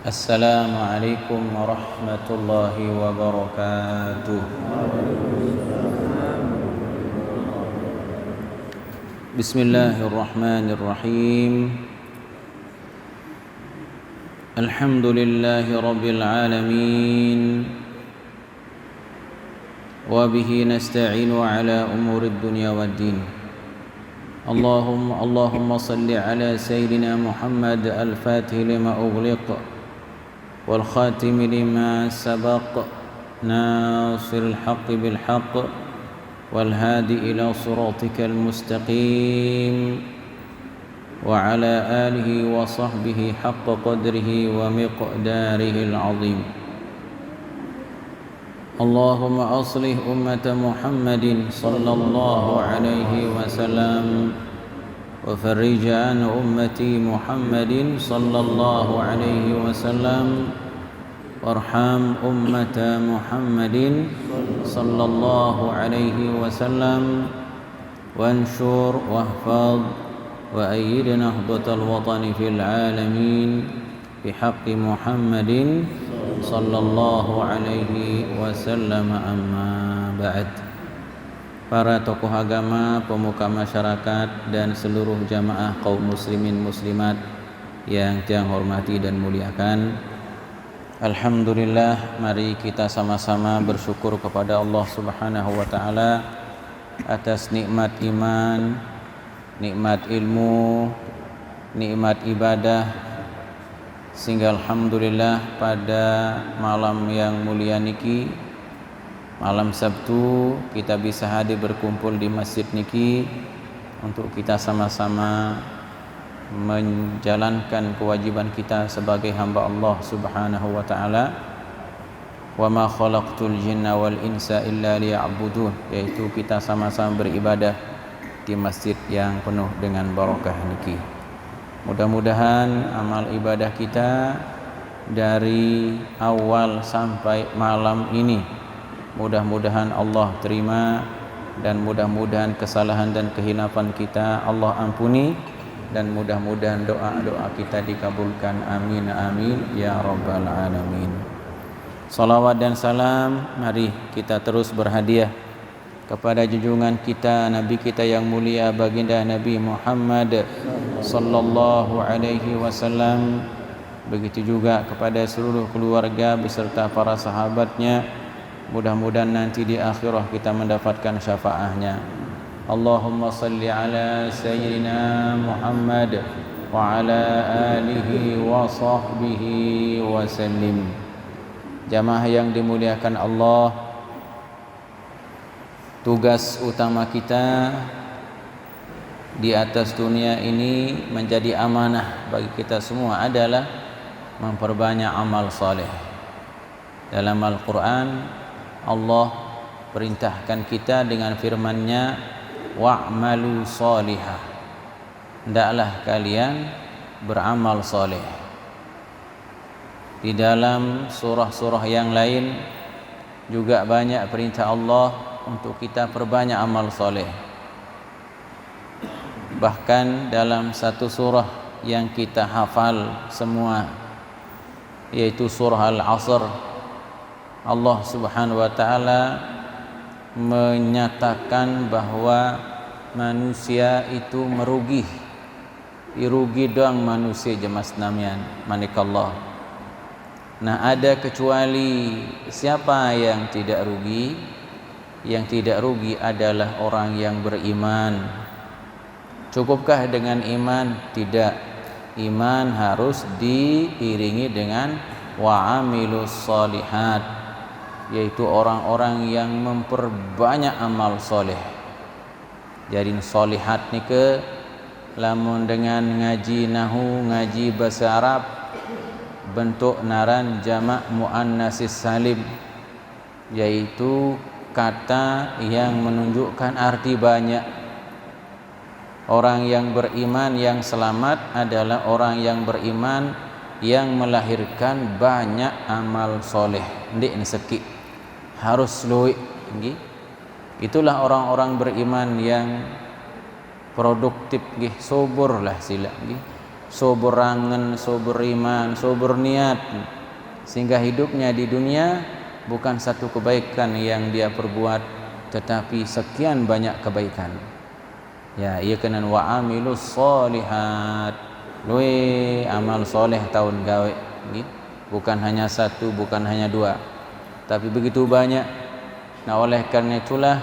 Assalamualaikum warahmatullahi wabarakatuh. Bismillahirrahmanirrahim. Alhamdulillahi rabbil alamin. Wa bihi nasta'inu ala umurid dunya waddin. Allahumma salli ala sayyidina Muhammad al-Fatih lima ughliq wal khatim lima sabaq nasiril haqqi bil haqq wal hadi ila siratikal mustaqim wa ala alihi wa sahbihi haqqa qadrihi wa miqdarihil azim. Allahumma aslih ummata Muhammadin sallallahu alaihi wasallam wa farrij an ummati Muhammadin sallallahu alaihi wasallam warham ummata Muhammadin sallallahu alaihi wasallam wanshur wahfaz wa ayyid nahdatal watani fil alamin bihaqqi Muhammadin sallallahu alaihi wasallam, amma ba'd. Para tokoh agama, pemuka masyarakat, dan seluruh jamaah kaum muslimin muslimat yang Tiang hormati dan muliakan, alhamdulillah, mari kita sama-sama bersyukur kepada Allah Subhanahu wa taala atas nikmat iman, nikmat ilmu, nikmat ibadah, sehingga alhamdulillah pada malam yang mulia niki, malam Sabtu, kita bisa hadir berkumpul di masjid niki untuk kita sama-sama menjalankan kewajiban kita sebagai hamba Allah Subhanahu wa taala. Wa ma khalaqtul jinna wal insa illa liya'budun, yaitu kita sama-sama beribadah di masjid yang penuh dengan barakah niki. Mudah-mudahan amal ibadah kita dari awal sampai malam ini, mudah-mudahan Allah terima, dan mudah-mudahan kesalahan dan kehilafan kita Allah ampuni, dan mudah-mudahan doa-doa kita dikabulkan. Amin amin ya rabbal alamin. Salawat dan salam mari kita terus berhadiah kepada junjungan kita, Nabi kita yang mulia, baginda Nabi Muhammad sallallahu alaihi wasallam. Begitu juga kepada seluruh keluarga beserta para sahabatnya. Mudah-mudahan nanti di akhirah kita mendapatkan syafaatnya. Allahumma salli ala sayyidina Muhammad wa ala alihi wa sahbihi wa sallim. Jamaah yang dimuliakan Allah, tugas utama kita di atas dunia ini menjadi amanah bagi kita semua adalah memperbanyak amal saleh. Dalam Al-Quran, Allah perintahkan kita dengan firman-Nya, wa'malu salihah, hendaklah kalian beramal saleh. Di dalam surah-surah yang lain juga banyak perintah Allah untuk kita perbanyak amal soleh. Bahkan dalam satu surah yang kita hafal semua, yaitu surah Al-Asr, Allah Subhanahu wa ta'ala menyatakan bahwa manusia itu merugi doang manusia jemas namian manikallah. Nah, ada kecuali siapa yang tidak rugi? Yang tidak rugi adalah orang yang beriman. Cukupkah dengan iman? Tidak. Iman harus diiringi dengan wa'amilus shalihat, yaitu orang-orang yang memperbanyak amal soleh. Jadi sholihat ni ke lamun dengan ngaji nahu, ngaji bahasa Arab, bentuk naran jamak muannasis salim, yaitu kata yang menunjukkan arti banyak. Orang yang beriman yang selamat adalah orang yang beriman yang melahirkan banyak amal soleh. Ndik ni sekit, harus luik. Itulah orang-orang beriman yang produktif, subur lah sila. so berangan, so beriman, so berniat, sehingga hidupnya di dunia bukan satu kebaikan yang dia perbuat, tetapi sekian banyak kebaikan. Ya, ia kena wa amilus solihat, luwe amal soleh tahun gawe, bukan hanya satu, bukan hanya dua, tapi begitu banyak. Nah, oleh karena itulah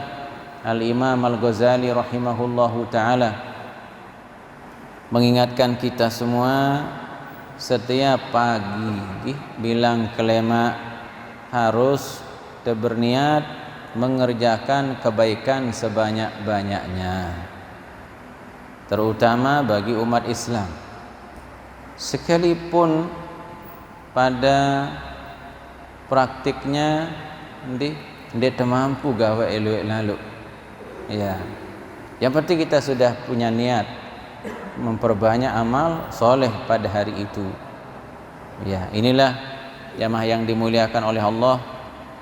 Al-Imam Al-Ghazali rahimahullahu ta'ala mengingatkan kita semua setiap pagi bilang kelema harus berniat mengerjakan kebaikan sebanyak-banyaknya, terutama bagi umat Islam. Sekalipun pada praktiknya dia mampu gawe elok lalu, ya, yang penting kita sudah punya niat memperbanyak amal soleh pada hari itu. Ya, inilah jamaah yang dimuliakan oleh Allah,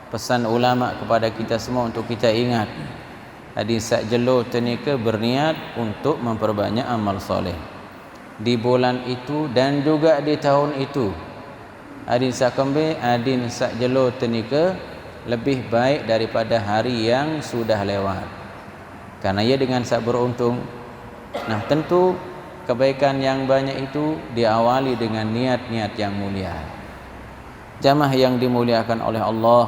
pesan ulama kepada kita semua untuk kita ingat. Hadis sak jelo tenika berniat untuk memperbanyak amal soleh di bulan itu dan juga di tahun itu. Hadis sak kembe adin sak jelo tenika lebih baik daripada hari yang sudah lewat, karena ia dengan sak beruntung. Nah, tentu kebaikan yang banyak itu diawali dengan niat-niat yang mulia. Jamaah yang dimuliakan oleh Allah,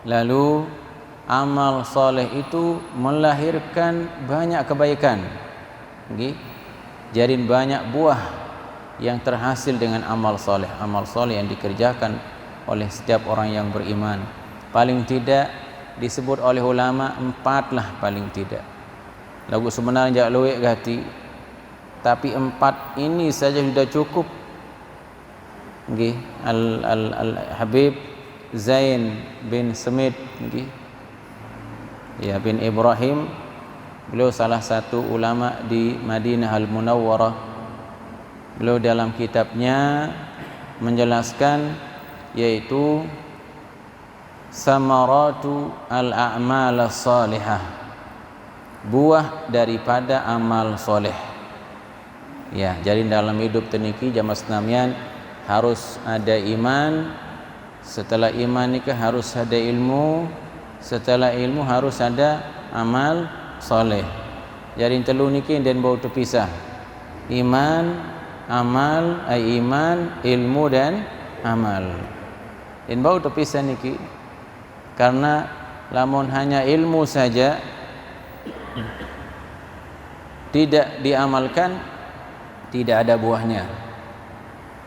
lalu amal soleh itu melahirkan banyak kebaikan. Jadi banyak buah yang terhasil dengan amal soleh. Amal soleh yang dikerjakan oleh setiap orang yang beriman, paling tidak disebut oleh ulama 4 lah paling tidak. Lagu sebenarnya jak luwek gati, tapi 4 ini saja sudah cukup. Al-Habib Zain bin Semit bin Ibrahim, beliau salah satu ulama di Madinah Al-Munawwarah. Beliau dalam kitabnya menjelaskan, yaitu Samaratu al-a'mal as-salihah, buah daripada amal soleh. Ya, jadi dalam hidup teniki jamaah senamian harus ada iman, setelah iman nikah harus ada ilmu, setelah ilmu harus ada amal soleh. Jadi telu niki dan bau terpisah, iman, amal, iman, ilmu dan amal. Dan bau terpisah niki karena lamun hanya ilmu saja tidak diamalkan, tidak ada buahnya.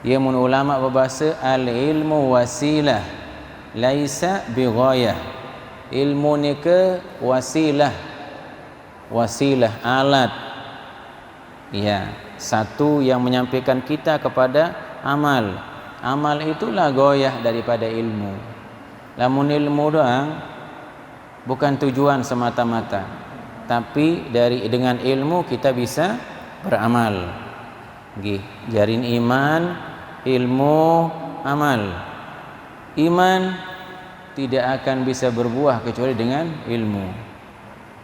Ia mun ulama berbahasa al-ilmu wasilah laisa bighayah. Ilmu ni ke wasilah, wasilah alat, ya, satu yang menyampaikan kita kepada amal. Amal itulah goyah daripada ilmu. Lamun ilmu doang bukan tujuan semata-mata, tapi dengan ilmu kita bisa beramal. Jarin iman, ilmu, amal. Iman tidak akan bisa berbuah kecuali dengan ilmu.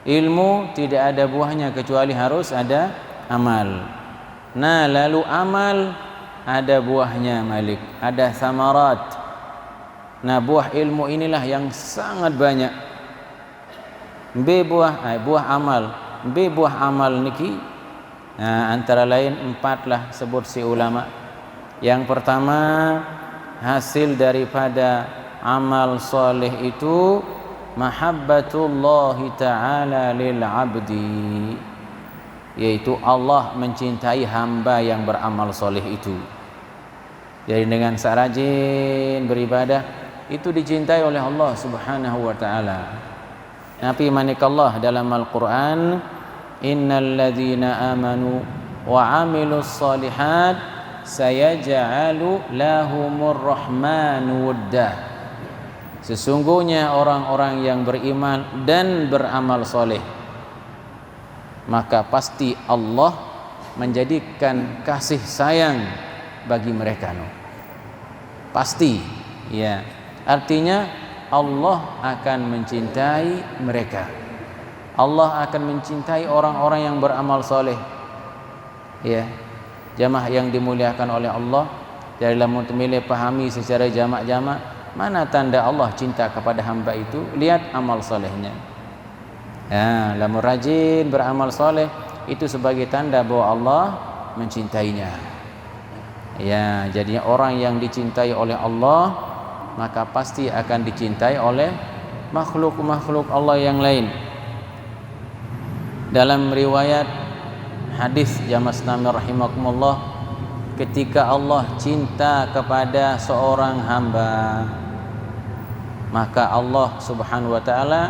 Ilmu tidak ada buahnya kecuali harus ada amal. Nah, lalu amal ada buahnya, Malik, ada samarat. Nah, buah ilmu inilah yang sangat banyak. Buah amal. Buah amal niki, nah, antara lain 4 lah sebut si ulama. Yang pertama, hasil daripada amal soleh itu mahabbatullahi ta'ala lil abdi, yaitu Allah mencintai hamba yang beramal soleh itu. Jadi dengan sarajin beribadah itu dicintai oleh Allah Subhanahu wa ta'ala. Nabi manikallah dalam Al-Quran, innal ladzina amanu wa amilus solihat sayaj'alu lahumur rahmanu waddah. Sesungguhnya orang-orang yang beriman dan beramal soleh, maka pasti Allah menjadikan kasih sayang bagi mereka. Pasti, ya. Artinya Allah akan mencintai mereka. Allah akan mencintai orang-orang yang beramal soleh. Ya. Jamaah yang dimuliakan oleh Allah, dari lamun temile pahami secara jamak-jamak mana tanda Allah cinta kepada hamba itu, lihat amal solehnya. Ya, lamun rajin beramal soleh itu sebagai tanda bahwa Allah mencintainya. Ya, jadinya orang yang dicintai oleh Allah maka pasti akan dicintai oleh makhluk-makhluk Allah yang lain. Dalam riwayat hadis Jamas Nami rahimakumullah, ketika Allah cinta kepada seorang hamba, maka Allah subhanahu wa ta'ala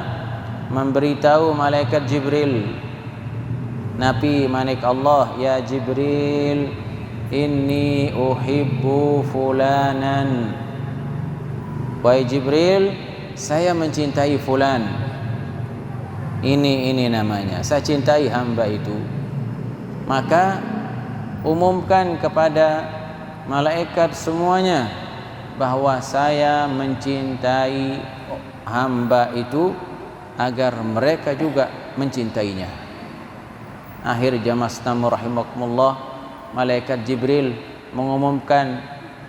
memberitahu malaikat Jibril, Nabi manik Allah, ya Jibril, inni uhibbu fulanan. Wahai Jibril, saya mencintai fulan. Ini namanya, saya cintai hamba itu. Maka umumkan kepada malaikat semuanya bahwa saya mencintai hamba itu agar mereka juga mencintainya. Akhir Jamas Namu rahimakumullah, malaikat Jibril mengumumkan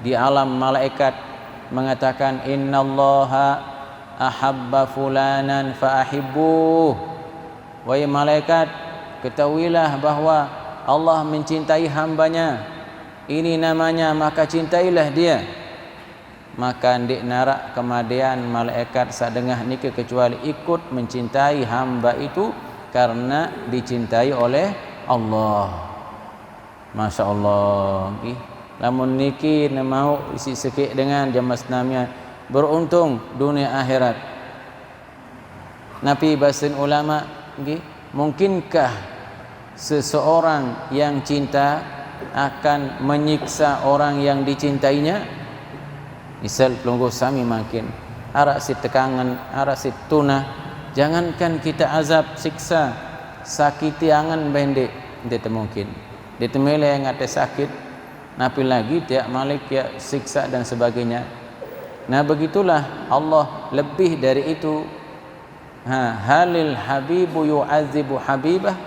di alam malaikat, mengatakan innallaha ahabba fulanan faahibbuh. Wahai malaikat, ketahuilah bahwa Allah mencintai hambanya, ini namanya, maka cintailah dia. Maka ndik narak kemudian malaikat sadengah niki kecuali ikut mencintai hamba itu karena dicintai oleh Allah. Masya Allah. Lamun niki mau isi sikit dengan Jamas namanya beruntung dunia akhirat. Nabi basin ulama, mungkinkah seseorang yang cinta akan menyiksa orang yang dicintainya? Misal pelungguh sami makin arak si tekangan, arak si tunah, jangankan kita azab siksa, sakiti angan bendek, tidak mungkin. Ditemele yang ada sakit, napi lagi tiak malik ya siksa dan sebagainya. Nah begitulah Allah lebih dari itu. Halil habibu yu'azibu habibah.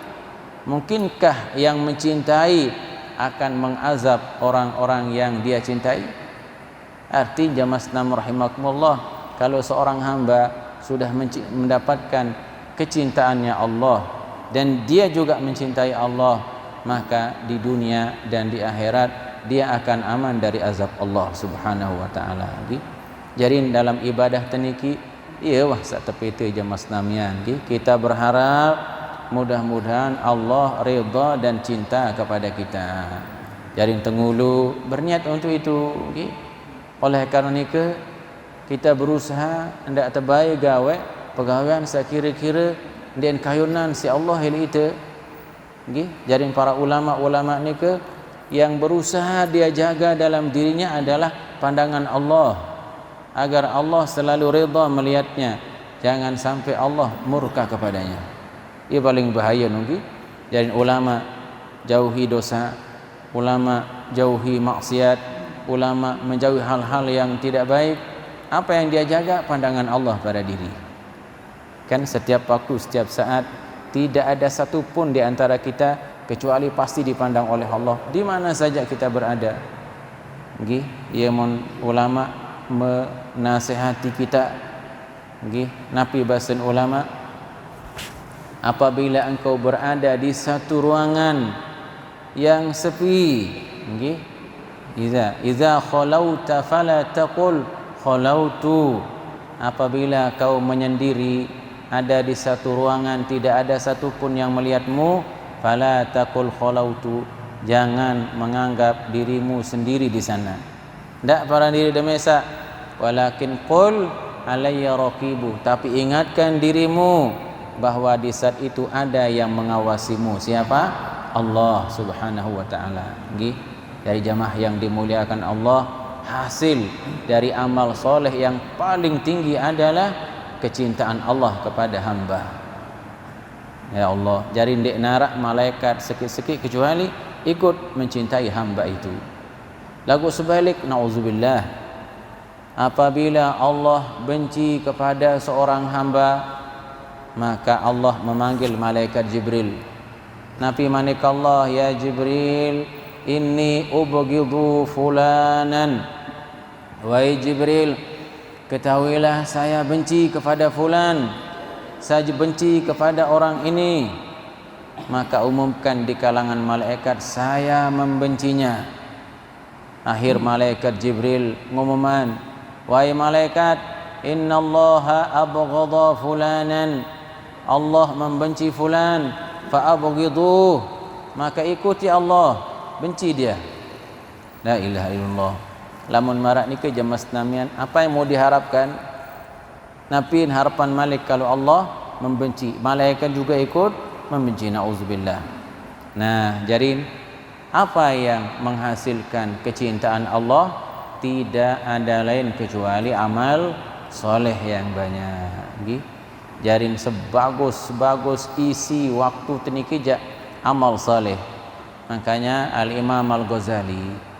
Mungkinkah yang mencintai akan mengazab orang-orang yang dia cintai? Arti Jamas Namu rahimakumullah, kalau seorang hamba sudah mendapatkan kecintaannya Allah dan dia juga mencintai Allah, maka di dunia dan di akhirat dia akan aman dari azab Allah subhanahu wa ta'ala. Jadi dalam ibadah teniki, iya wah sak tepete Jamas Namian, kita berharap mudah-mudahan Allah ridha dan cinta kepada kita. Jadi tengulu berniat untuk itu. Oleh karena itu kita berusaha hendak terbaik gawe pegawaian sekira-kira dan kayunan si Allah hil itu. Jadi para ulama-ulama ni ke yang berusaha dia jaga dalam dirinya adalah pandangan Allah, agar Allah selalu ridha melihatnya, jangan sampai Allah murka kepadanya. Ini paling bahaya nunggi. Jadi ulama jauhi dosa, ulama jauhi maksiat, ulama menjauhi hal-hal yang tidak baik. Apa yang dia jaga? Pandangan Allah pada diri. Kan setiap waktu, setiap saat tidak ada satu pun di antara kita kecuali pasti dipandang oleh Allah di mana saja kita berada. Ia ulama menasihati kita. Nabi basin ulama, apabila engkau berada di satu ruangan yang sepi, Iza khalauta fala taqul khalautu. Apabila kau menyendiri, ada di satu ruangan tidak ada satupun yang melihatmu, fala taqul khalautu, jangan menganggap dirimu sendiri di sana. Ndak para diri demesa, walakin qul alayya raqibu, tapi ingatkan dirimu bahwa di saat itu ada yang mengawasimu. Siapa? Allah subhanahu wa ta'ala. Dari jamaah yang dimuliakan Allah, hasil dari amal soleh yang paling tinggi adalah kecintaan Allah kepada hamba. Ya Allah, jadi ndik narak malaikat sikit-sikit kecuali ikut mencintai hamba itu. Lagu sebalik, na'udzubillah, apabila Allah benci kepada seorang hamba, maka Allah memanggil malaikat Jibril. Nabi manik Allah, ya Jibril, inni ubghidu fulanan. Wahai Jibril, ketahuilah saya benci kepada fulan, saya benci kepada orang ini. Maka umumkan di kalangan malaikat, saya membencinya. Akhir malaikat Jibril ngumuman, wahai malaikat, innallaha abghadha fulanan, Allah membenci fulan, fa abghiduh, maka ikuti Allah, benci dia. La ilaha illallah. Lamun marak ni ke jamaah namian, apa yang mau diharapkan? Napin harapan malik kalau Allah membenci, malaikat juga ikut membenci, nauzubillah. Nah, jadi apa yang menghasilkan kecintaan Allah? Tidak ada lain kecuali amal soleh yang banyak. Jarin sebagus-bagus isi waktu teniki amal soleh. Makanya Al-Imam Al-Ghazali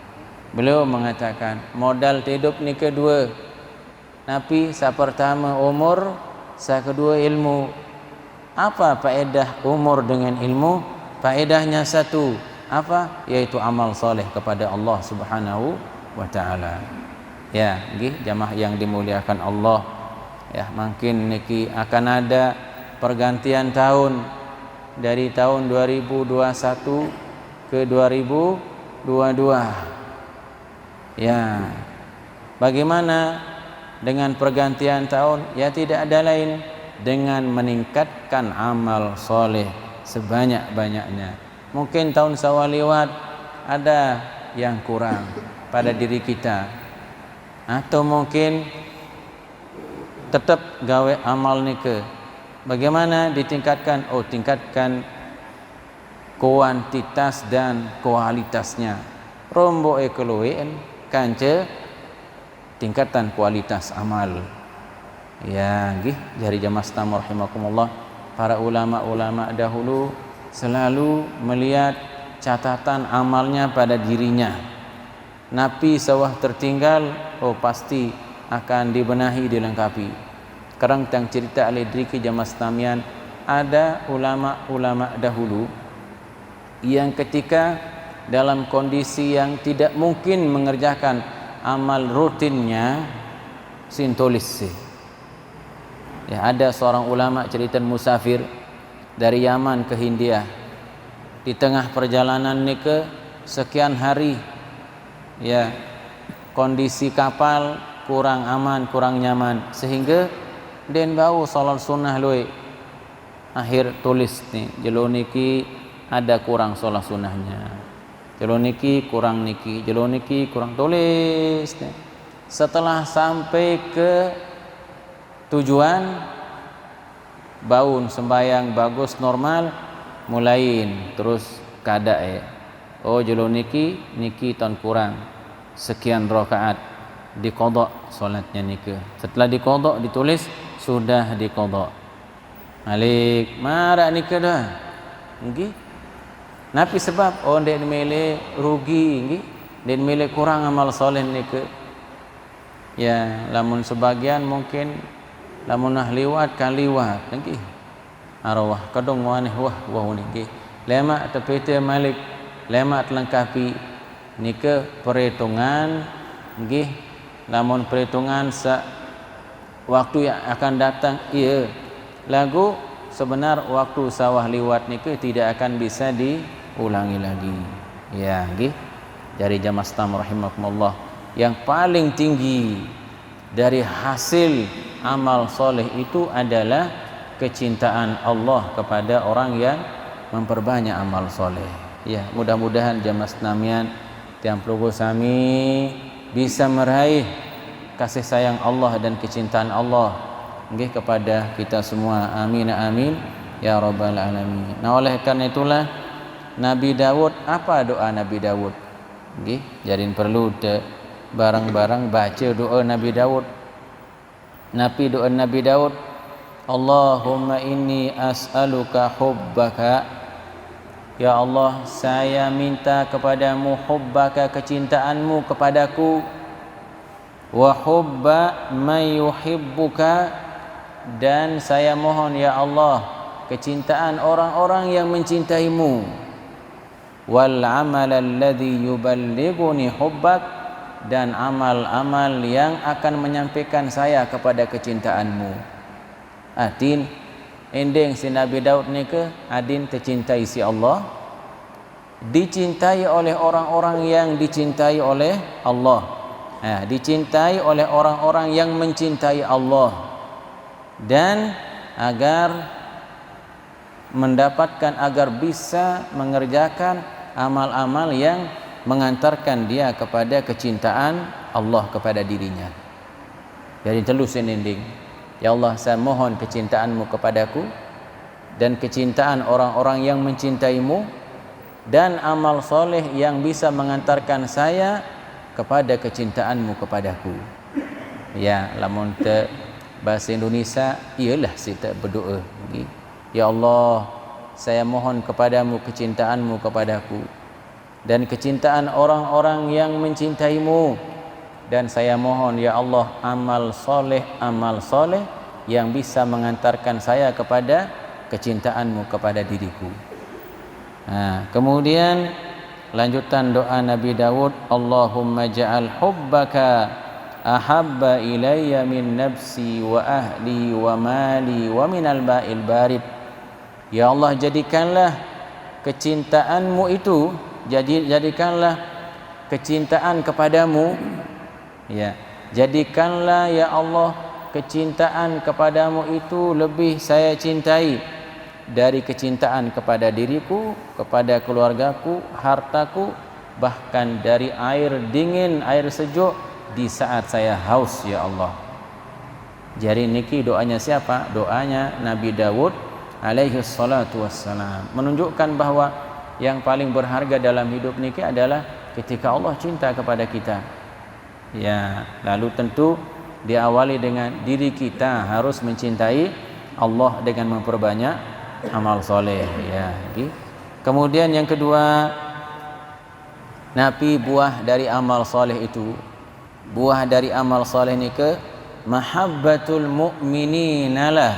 beliau mengatakan modal hidup ni kedua. Nabi sa pertama umur, sa kedua ilmu. Apa faedah umur dengan ilmu? Faedahnya satu, apa? Yaitu amal soleh kepada Allah Subhanahu wa ta'ala. Ya, jamaah yang dimuliakan Allah. Ya, mungkin niki akan ada pergantian tahun dari tahun 2021 ke 2022. Ya, bagaimana dengan pergantian tahun? Ya, tidak ada lain dengan meningkatkan amal soleh sebanyak-banyaknya. Mungkin tahun sawal lewat ada yang kurang pada diri kita, atau mungkin tetap gawe amal nike. Bagaimana ditingkatkan? Oh, tingkatkan kuantitas dan kualitasnya. Rombo keluwen kanca tingkatan kualitas amal. Ya, jari jamaah sekalian rahimakumullah, para ulama-ulama dahulu selalu melihat catatan amalnya pada dirinya. Napi sawah tertinggal, oh pasti akan dibenahi, dilengkapi. Sekarang tentang cerita aledriki jamaah sekalian, ada ulama-ulama dahulu yang ketika dalam kondisi yang tidak mungkin mengerjakan amal rutinnya, sintolis. Ya, ada seorang ulama cerita musafir dari Yaman ke Hindia. Di tengah perjalanan ni ke sekian hari, ya, kondisi kapal kurang aman, kurang nyaman, sehingga den bau salat sunnah lui. Akhir tulis ni, jelo niki ada kurang salat sunnahnya. Jelo niki kurang niki, jelo niki kurang, tulis ni. Setelah sampai ke tujuan, baun sembayang bagus normal, mulain terus kada oh jelo niki ton kurang sekian rakaat, diqadha solatnya niki. Setelah diqadha ditulis sudah diqadha. Malik marak niki dah. Nggih. Napi sebab oh ndek mele rugi nggih. Ndek mele kurang amal soleh niki. Ya, lamun sebagian mungkin lamun nah liwat kan liwat nggih. Arwah kadung waneh wah niki. Lema tepete Malik, lema lengkapi niki perhitungan nggih. Lamun perhitungan waktu yang akan datang, iya lagu sebenar waktu sawah liwat niki tidak akan bisa diulangi lagi. Ya nggih. Dari jamaah sekalian rahimakumullah, yang paling tinggi dari hasil amal soleh itu adalah kecintaan Allah kepada orang yang memperbanyak amal soleh. Ya, mudah-mudahan jamaah sekalian tiang pelukul sami bisa meraih kasih sayang Allah dan kecintaan Allah nggih kepada kita semua. Amin amin ya rabbal alamin. Nah, oleh karena itulah Nabi Daud, apa doa Nabi Daud? Nggih, jadi perlu barang-barang baca doa Nabi Daud. Doa Nabi Daud, Allahumma inni as'aluka hubbaka. Ya Allah, saya minta kepadamu hubbaka, kecintaanmu kepadaku, wa hubba may yuhibbuka, dan saya mohon ya Allah kecintaan orang-orang yang mencintaimu. wal amal alladhi yuballighuni hubbak, dan amal-amal yang akan menyampaikan saya kepada kecintaanmu. Adin ending si Nabi Daud ni ke adin tercintai si Allah, dicintai oleh orang-orang yang dicintai oleh Allah, dicintai oleh orang-orang yang mencintai Allah, dan agar mendapatkan, agar bisa mengerjakan amal-amal yang mengantarkan dia kepada kecintaan Allah kepada dirinya. Jadi telus ending, ya Allah, saya mohon kecintaanmu kepadaku dan kecintaan orang-orang yang mencintaimu, dan amal soleh yang bisa mengantarkan saya kepada kecintaanmu kepadaku. Ya, lamun te bahasa Indonesia ialah kita berdoa, ya Allah, saya mohon kepadamu kecintaanmu kepadaku dan kecintaan orang-orang yang mencintaimu, dan saya mohon ya Allah amal soleh yang bisa mengantarkan saya kepada kecintaanmu kepada diriku. Kemudian lanjutan doa Nabi Daud, Allahumma ja'al hubbaka ahabba ilayya min nafsi wa ahli wa mali wa minal ma'il barid. Ya Allah, jadikanlah kecintaanmu itu, jadikanlah kecintaan kepadamu, ya, jadikanlah ya Allah kecintaan kepadamu itu lebih saya cintai dari kecintaan kepada diriku, kepada keluargaku, hartaku, bahkan dari air dingin, air sejuk di saat saya haus ya Allah. Jadi niki doanya siapa? Doanya Nabi Daud alaihi salatu wassalam, menunjukkan bahwa yang paling berharga dalam hidup niki adalah ketika Allah cinta kepada kita. Ya, lalu tentu diawali dengan diri kita harus mencintai Allah dengan memperbanyak amal soleh. Ya, kemudian yang kedua, napi buah dari amal soleh itu, buah dari amal soleh ni ke mahabbatul mu'minina lah,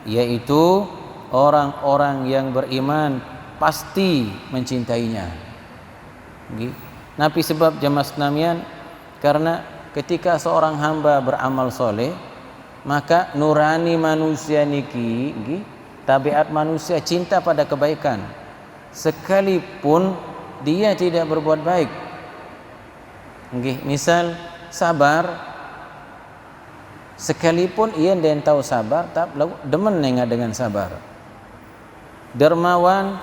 yaitu orang-orang yang beriman pasti mencintainya. Nabi sebab jamaah sekalian, karena ketika seorang hamba beramal soleh, maka nurani manusia niki, tabiat manusia cinta pada kebaikan sekalipun dia tidak berbuat baik. Misal sabar, sekalipun ia dan tahu sabar, tapi demen nengat dengan sabar. Dermawan,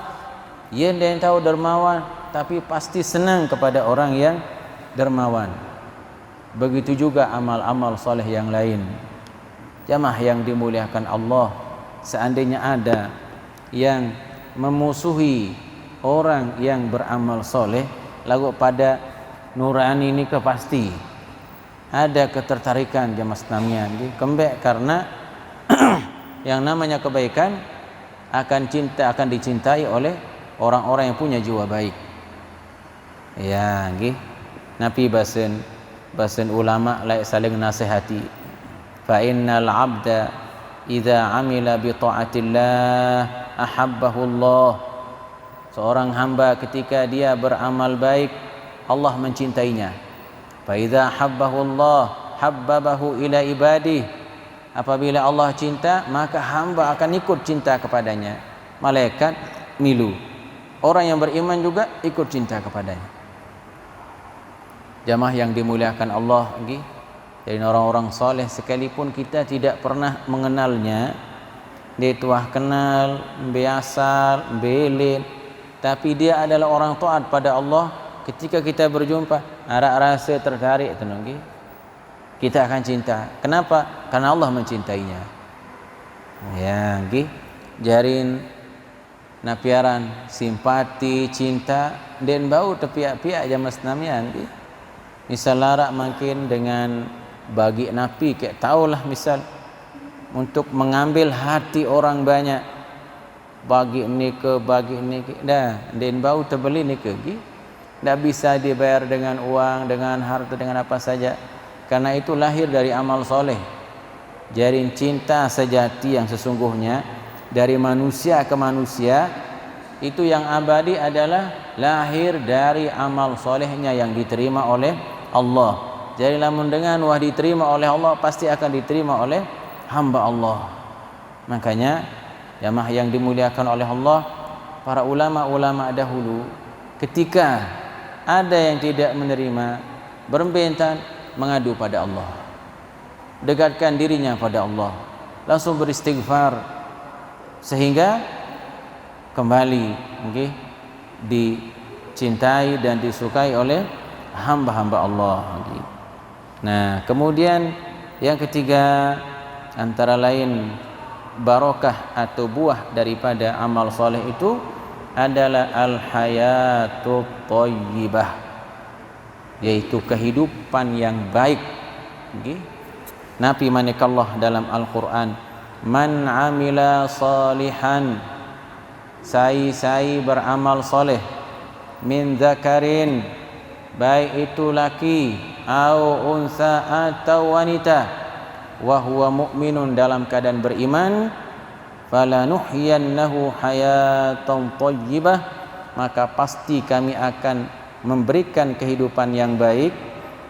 ia dan tahu dermawan, tapi pasti senang kepada orang yang dermawan. Begitu juga amal-amal soleh yang lain. Jamaah yang dimuliakan Allah, seandainya ada yang memusuhi orang yang beramal soleh, lalu pada nurani ini pasti ada ketertarikan jamaah sekalian kembek, karena yang namanya kebaikan akan dicintai oleh orang-orang yang punya jiwa baik. Ya, Nabi basen ulama laik saling nasihati. Fa innal 'abda idza 'amila bi ta'atillah ahabbahu Allah. Seorang hamba ketika dia beramal baik, Allah mencintainya. Fa idza habbahu Allah habbabahu ila ibadih. Apabila Allah cinta, maka hamba akan ikut cinta kepadanya. Malaikat milu, orang yang beriman juga ikut cinta kepadanya. Jamaah yang dimuliakan Allah, jadi orang-orang soleh sekalipun kita tidak pernah mengenalnya, dia tuah kenal, biasa, belit, tapi dia adalah orang taat pada Allah. Ketika kita berjumpa, rasa tertarik tu nanggi, kita akan cinta. Kenapa? Karena Allah mencintainya. Ya, jarin napiaran simpati, cinta, dan bau tepiak-piak jamaah senamian. Misal larak makin dengan bagi napi, kayak tahulah misal untuk mengambil hati orang banyak, bagi ni ke, dah, dan bau terbeli ni ke, tidak bisa dibayar dengan uang, dengan harta, dengan apa saja. Karena itu lahir dari amal soleh. Jarin cinta sejati yang sesungguhnya dari manusia ke manusia itu yang abadi adalah lahir dari amal solehnya yang diterima oleh Allah. Jadi lamun dengan wah diterima oleh Allah, pasti akan diterima oleh hamba Allah. Makanya jamaah yang dimuliakan oleh Allah, para ulama-ulama dahulu ketika ada yang tidak menerima, berbentan, mengadu pada Allah, dekatkan dirinya pada Allah, langsung beristighfar, sehingga kembali okay, dicintai dan disukai oleh hamba-hamba Allah. Okay. Nah, kemudian yang ketiga, antara lain barokah atau buah daripada amal soleh itu adalah al-hayatut thayyibah, yaitu kehidupan yang baik. Okay. Nabi manikallah dalam Al-Quran, man amila salihan, sai beramal soleh, min zakarin, baik itu laki au unsa atau wanita, wa huwa mu'minun, dalam keadaan beriman, falanuhyiyannahu hayatan thayyibah, maka pasti kami akan memberikan kehidupan yang baik,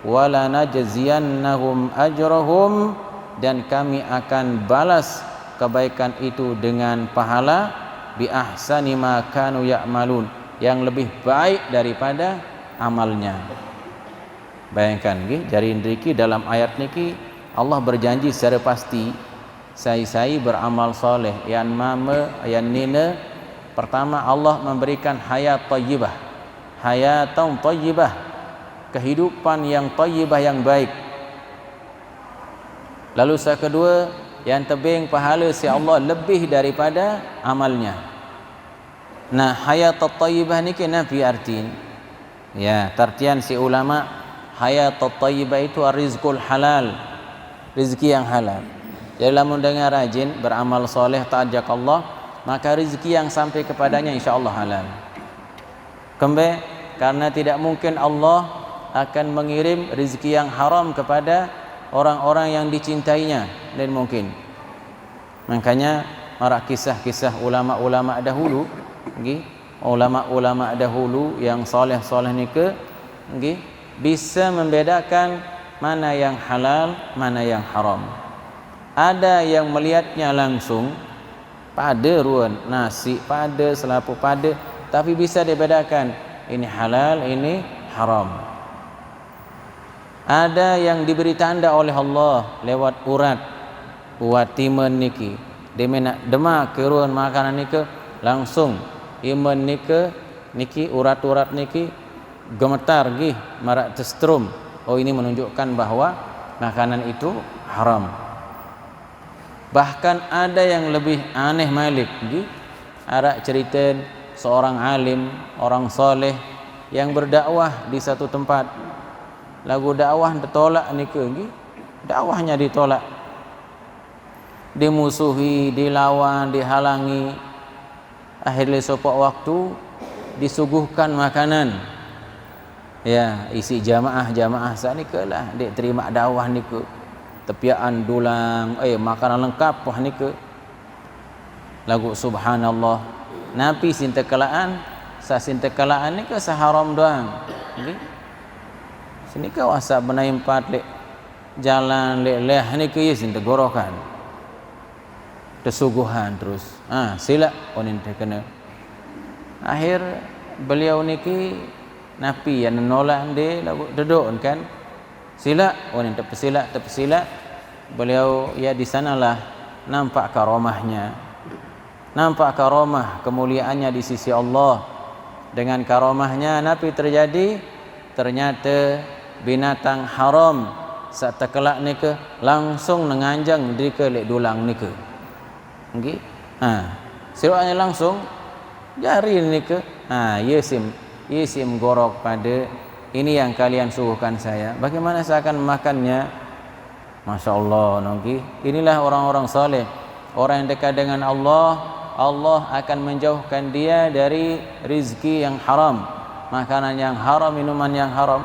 wala najziyannahum ajrahum, dan kami akan balas kebaikan itu dengan pahala bi ahsani ma kanu ya'malun, yang lebih baik daripada amalnya. Bayangkan nggih, jari niki dalam ayat niki Allah berjanji secara pasti sai beramal soleh, yang mama yang nina, pertama Allah memberikan hayat thayyibah, hayatan thayyibah, kehidupan yang thayyibah, yang baik. Lalu yang kedua, yang tebing pahala si Allah lebih daripada amalnya. Nah, hayat thayyibah ni kenapa artiin? Ya, tartian si ulama, hayat thayyibah itu rizqul halal, rezeki yang halal. Jadi lamun dengan rajin beramal soleh ta'ajak Allah, maka rezeki yang sampai kepadanya insyaallah halal. Kembali, karena tidak mungkin Allah akan mengirim rezeki yang haram kepada orang-orang yang dicintainya, dan mungkin. Makanya marah kisah-kisah ulama-ulama dahulu, okay, ulama-ulama dahulu yang soleh-soleh ni okay, bisa membedakan mana yang halal, mana yang haram. Ada yang melihatnya langsung, pada ruan nasi, pada selapu, pada, tapi bisa dibedakan ini halal, ini haram. Ada yang diberi tanda oleh Allah lewat urat, buat timen niki, demena demak keruan makanan niki, langsung iman niki urat-urat niki gemetar gih marak testrum. Oh, ini menunjukkan bahwa makanan itu haram. Bahkan ada yang lebih aneh malik gih, arak cerita seorang alim, orang soleh yang berdakwah di satu tempat. Lagu dakwah ditolak niki gih, dakwahnya ditolak, dimusuhi, dilawan, dihalangi. Akhirnya sopok waktu disuguhkan makanan, ya isi jamaah saat ni ke lah dek terima dakwah ni ke, tepiaan dulang, makanan lengkap wah ni ke. Lagu subhanallah, napi sintekalaan, sa sintekalaan ni ke saharam doang. Okay? Sini ke wasa benai empat lek jalan leh ni ke ya sintegorokan. Kesuguhan terus, sila onin terkena. Akhir beliau niki napi yang menolak dia lagu duduk kan, sila onin terpesila. Beliau ya di sanalah nampak karomahnya, nampak karomah kemuliaannya di sisi Allah. Dengan karomahnya napi terjadi, ternyata binatang haram saat tekelak nike langsung nenganjang dike lek dulang nike. Okay. Siruannya langsung jari ni ke, yesim gorok pada ini yang kalian suguhkan saya. Bagaimana saya akan memakannya? Masya Allah, nongki. Inilah orang-orang saleh, orang yang dekat dengan Allah. Allah akan menjauhkan dia dari rizki yang haram, makanan yang haram, minuman yang haram.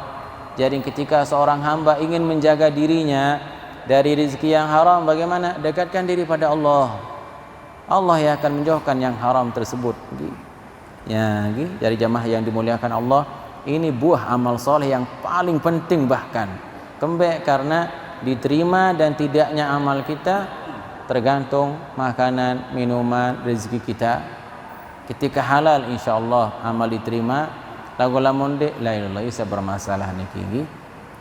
Jadi ketika seorang hamba ingin menjaga dirinya dari rizki yang haram, bagaimana? Dekatkan diri pada Allah. Allah yang akan menjauhkan yang haram tersebut. Ya, dari jamaah yang dimuliakan Allah, ini buah amal soleh yang paling penting bahkan. Kembali karena diterima dan tidaknya amal kita tergantung makanan, minuman, rezeki kita. Ketika halal insyaallah amal diterima, lagu lamun de la ilaha isa bermasalah niki.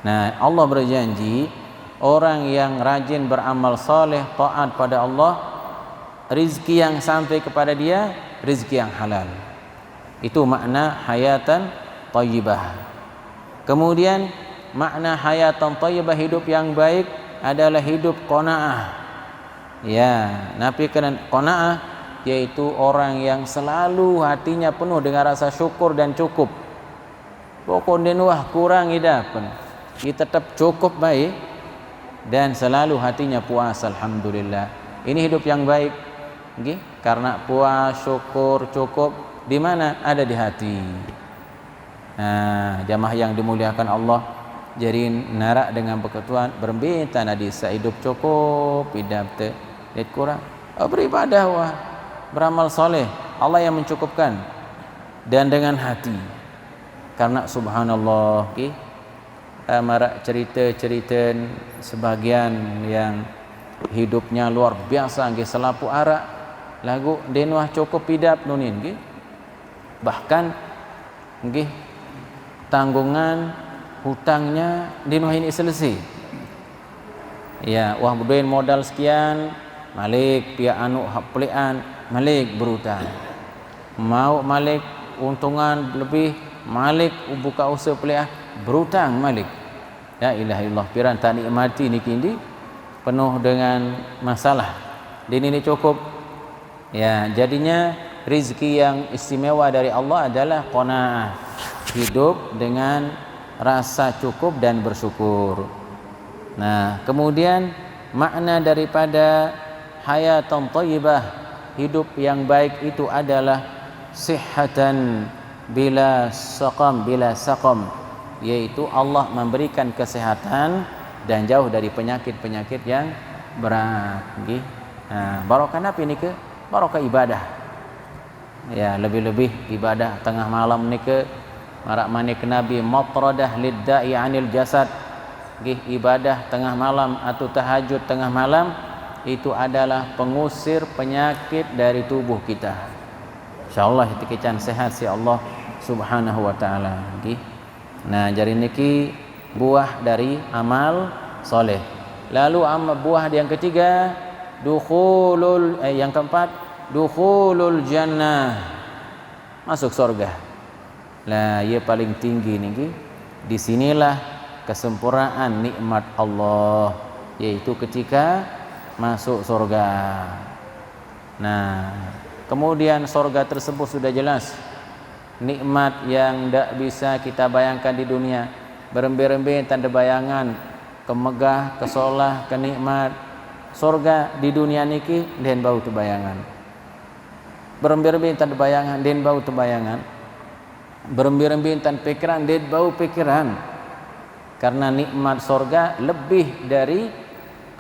Nah, Allah berjanji orang yang rajin beramal soleh, taat pada Allah, rizki yang sampai kepada dia rizki yang halal. Itu makna hayatan thayyibah. Kemudian makna hayatan thayyibah, hidup yang baik adalah hidup qanaah. Ya, nabi kan qanaah yaitu orang yang selalu hatinya penuh dengan rasa syukur dan cukup. Pokoknya wah kurang idapan, kita tetap cukup baik dan selalu hatinya puas, alhamdulillah. Ini hidup yang baik. Okay? Karena puas, syukur, cukup di mana? Ada di hati. Nah, jamaah yang dimuliakan Allah, jadi narak dengan berketuan berbintan adi sehidup cukup, hidup te kurang. Beribadah wah, beramal soleh, Allah yang mencukupkan dan dengan hati. Karena subhanallah, okay? Marak cerita-cerita sebagian yang hidupnya luar biasa, nggih selapu arak lagu denwah cukup hidup nunin nggih. Bahkan nggih tanggungan hutangnya denwah ini selesai. Ya, wah bedoin modal sekian, malik pihak anu pelian, malik berutang. Mau malik untungan lebih, malik buka usaha pelian, berutang malik. Ya ilaha illallah, piran tak nikmati niki ndi penuh dengan masalah. Din ini cukup. Ya, jadinya rizki yang istimewa dari Allah adalah qanaah, hidup dengan rasa cukup dan bersyukur. Nah, kemudian makna daripada hayatan thayyibah, hidup yang baik itu adalah sihhatan bila saqam, yaitu Allah memberikan kesehatan dan jauh dari penyakit-penyakit yang berat. Nah, barokah apa ini ke? Barokah ibadah. Ya, lebih-lebih ibadah tengah malam ni ke marak manik Nabi matradah lidda'i 'anil jasad. Ibadah tengah malam atau tahajud tengah malam itu adalah pengusir penyakit dari tubuh kita. Insyaallah itu kican sehat si Allah Subhanahu wa taala. Nah, jadi niki buah dari amal soleh. Lalu buah yang ketiga yang keempat dukhulul jannah, masuk surga. Lah, ia paling tinggi niki. Disinilah kesempurnaan nikmat Allah, yaitu ketika masuk surga. Nah, kemudian surga tersebut sudah jelas nikmat yang tidak bisa kita bayangkan di dunia. Berembe-rembe tanda bayangan, kemegah, kesolah, kenikmat. Surga di dunia niki den bau tu bayangan. Berembe-rembe tanda bayangan den bau tu bayangan. Berembe-rembe tanda pikiran den bau pikiran. Karena nikmat surga lebih dari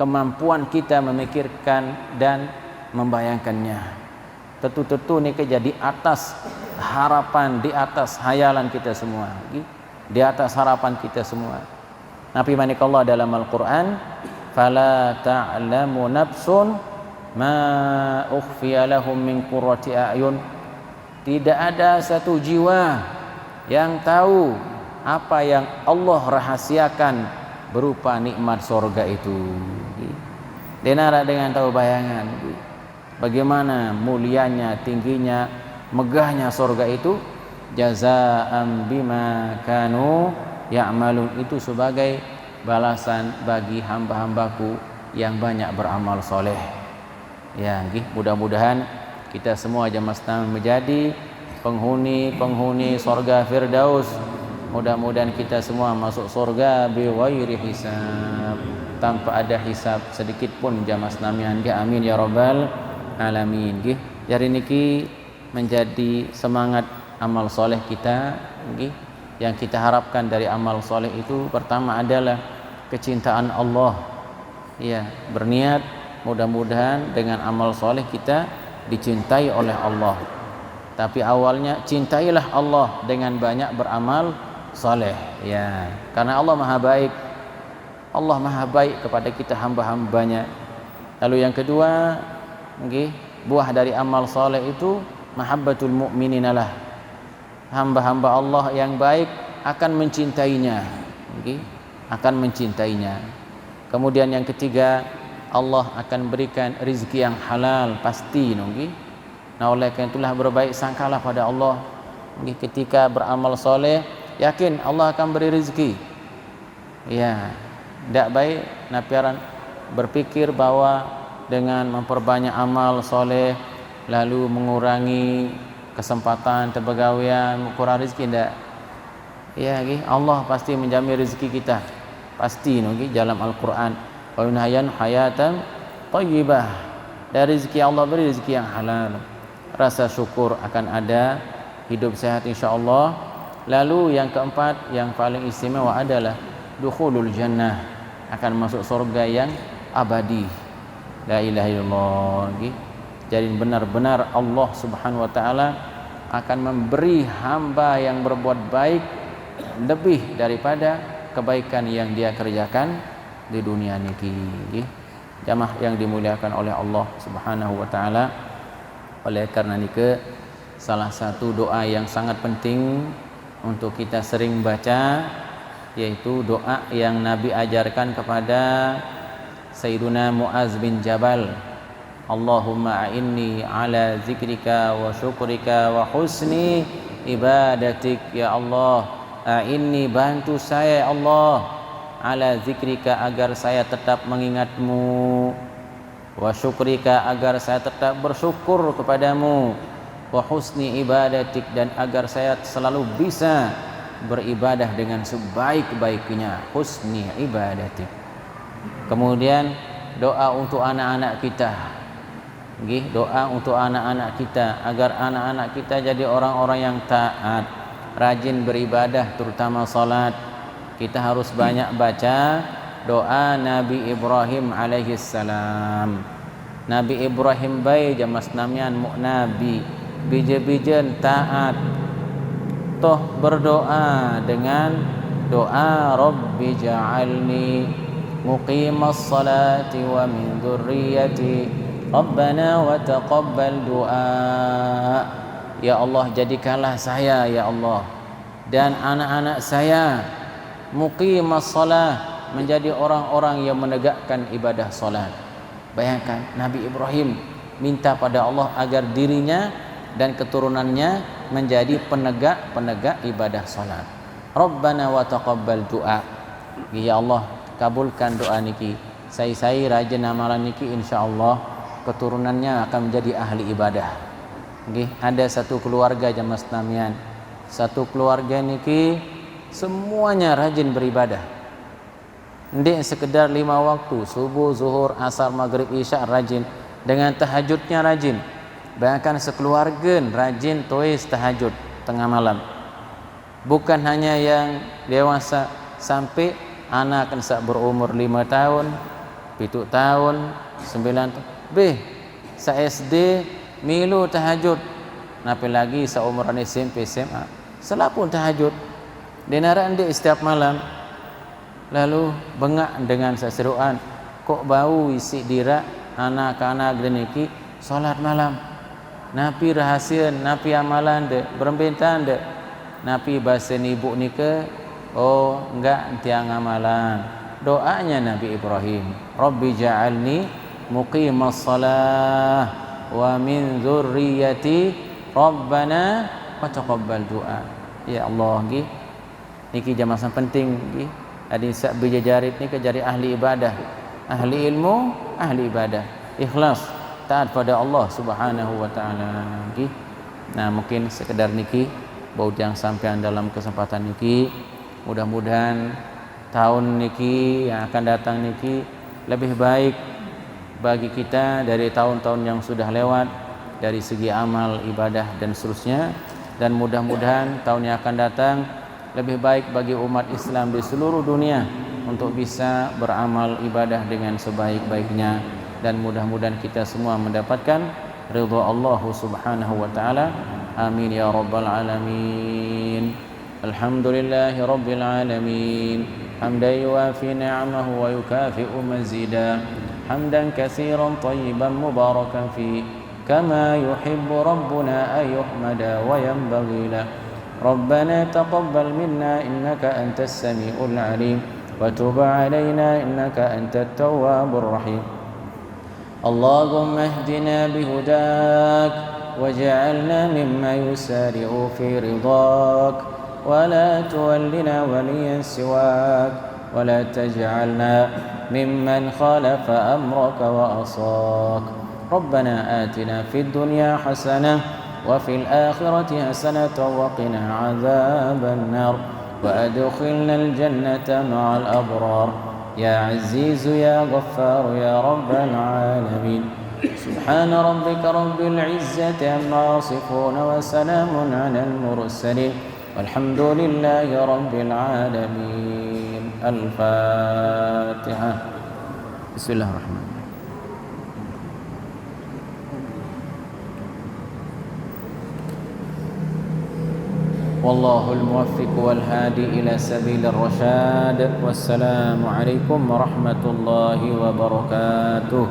kemampuan kita memikirkan dan membayangkannya. Tentu-tentu niki jadi atas harapan, di atas hayalan kita semua, di atas harapan kita semua. Nabi manikallah dalam Al-Quran, fala ta'lamu nafsun ma ukhfiya lahum min qurrati a'yun. Tidak ada satu jiwa yang tahu apa yang Allah rahasiakan berupa nikmat surga itu. Denara dengan tahu bayangan bagaimana mulianya, tingginya, megahnya surga itu. Jazaa'an bima kanu ya'malun, itu sebagai balasan bagi hamba-hambaku yang banyak beramal soleh. Ya, mudah-mudahan kita semua jamaah Islam menjadi penghuni surga Firdaus. Mudah-mudahan kita semua masuk surga biwairi hisab, tanpa ada hisab sedikit pun jamaah Islamian. Amin ya rabbal alamin. Jadi niki menjadi semangat amal soleh kita. Yang kita harapkan dari amal soleh itu pertama adalah kecintaan Allah. Ya, berniat mudah-mudahan dengan amal soleh kita dicintai oleh Allah. Tapi awalnya cintailah Allah dengan banyak beramal soleh. Ya, karena Allah Maha baik. Allah Maha baik kepada kita hamba-hambanya. Lalu yang kedua, buah dari amal soleh itu mahabbatul mu'minina lah. Hamba-hamba Allah yang baik akan mencintainya, akan mencintainya. Kemudian yang ketiga, Allah akan berikan rizki yang halal pasti. Nah, oleh karena itulah berbaik sangkalah pada Allah. Ketika beramal soleh, yakin Allah akan beri rizki. Ya, tidak baik napiaran berpikir bahwa dengan memperbanyak amal soleh lalu mengurangi kesempatan terbagawian, kurang rezeki, tidak. Ya, Allah pasti menjamin rezeki kita, pasti dalam Al-Quran. Wa minhayan hayatan thayyibah, dari rezeki Allah beri rezeki yang halal. Rasa syukur akan ada, hidup sehat insyaallah. Lalu yang keempat yang paling istimewa adalah dukhulul jannah, akan masuk surga yang abadi. La ilaha illallah. Jadi benar-benar Allah Subhanahu wa taala akan memberi hamba yang berbuat baik lebih daripada kebaikan yang dia kerjakan di dunia niki. Jamaah yang dimuliakan oleh Allah Subhanahu wa taala. Oleh karena nike, salah satu doa yang sangat penting untuk kita sering baca yaitu doa yang Nabi ajarkan kepada Sayyiduna Muaz bin Jabal. Allahumma a'inni ala zikrika wa syukrika wa husni ibadatik. Ya Allah, a'inni, bantu saya ya Allah, ala zikrika, agar saya tetap mengingatmu, wa syukrika, agar saya tetap bersyukur kepadamu, wa husni ibadatik, dan agar saya selalu bisa beribadah dengan sebaik-baiknya, husni ibadatik. Kemudian doa untuk anak-anak kita. Doa untuk anak-anak kita agar anak-anak kita jadi orang-orang yang taat, rajin beribadah, terutama salat. Kita harus banyak baca doa Nabi Ibrahim alaihi salam. Nabi Ibrahim baik jamas namian mu nabi, bija-bijan taat. Toh berdoa dengan doa Rabbi ja'alni muqimas salati wa min dzurriyyati Rabbana wa taqabbal du'a. Ya Allah, jadikanlah saya ya Allah dan anak-anak saya muqimas salah, menjadi orang-orang yang menegakkan ibadah salat. Bayangkan Nabi Ibrahim minta pada Allah agar dirinya dan keturunannya menjadi penegak ibadah salat. Rabbana wa taqabbal du'a. Ya Allah, kabulkan doa niki. Saya rajin amalan niki, insyaallah keturunannya akan menjadi ahli ibadah. Ada satu keluarga jamaah sekalian, satu keluarga niki semuanya rajin beribadah. Ndik sekedar 5 waktu, subuh, zuhur, asar, maghrib, isya rajin, dengan tahajudnya rajin. Bayangkan sekeluarga rajin tuis tahajud tengah malam. Bukan hanya yang dewasa, sampai anak kan berumur 5 tahun, 7 tahun, 9 tahun. Sa SD milu tahajud. Napi lagi seumuran SMP, SMA, selapun tahajud. Denaraan dia setiap malam. Lalu bengak dengan seseruan, kok bau isi dira anak-anak geniki salat malam. Napi rahasia, napi amalan de, berbentan de. Napi bahasa ibu ni ke, oh enggak tiang amalan. Doanya Nabi Ibrahim, Rabbi ja'alni muqimas salah wa min dzurriyyati Rabbana wa taqabbal du'a. Ya Allah, niki jamaah penting adi sak bijajarit ni ke jadi ahli ibadah, ahli ilmu, ahli ibadah, ikhlas, taat pada Allah Subhanahu wa taala. Nah, mungkin sekedar niki baujang sampean dalam kesempatan niki. Mudah-mudahan tahun niki yang akan datang niki lebih baik bagi kita dari tahun-tahun yang sudah lewat dari segi amal, ibadah dan seterusnya. Dan mudah-mudahan tahun yang akan datang lebih baik bagi umat Islam di seluruh dunia untuk bisa beramal ibadah dengan sebaik-baiknya. Dan mudah-mudahan kita semua mendapatkan ridha Allah Subhanahu wa taala. آمين يا رب العالمين. الحمد لله رب العالمين حمدا يوافي نعمه ويكافئ مزيدا، حمدا كثيرا طيبا مباركا فيه كما يحب ربنا أن يحمد وينبغي له. ربنا تقبل منا إنك أنت السميع العليم وتب علينا إنك أنت التواب الرحيم. اللهم اهدنا بهداك واجعلنا مما يسارع في رضاك، ولا تولنا وليا سواك، ولا تجعلنا ممن خالف أمرك وأصاك. ربنا آتنا في الدنيا حسنة وفي الآخرة حسنة وقنا عذاب النار، وأدخلنا الجنة مع الأبرار يا عزيز يا غفار يا رب العالمين. سبحان ربك رب العزة عما يصفون وسلام على المرسلين والحمد لله رب العالمين. الفاتحة. بسم الله الرحمن الرحيم. والله الموفق والهادي إلى سبيل الرشاد. والسلام عليكم ورحمة الله وبركاته.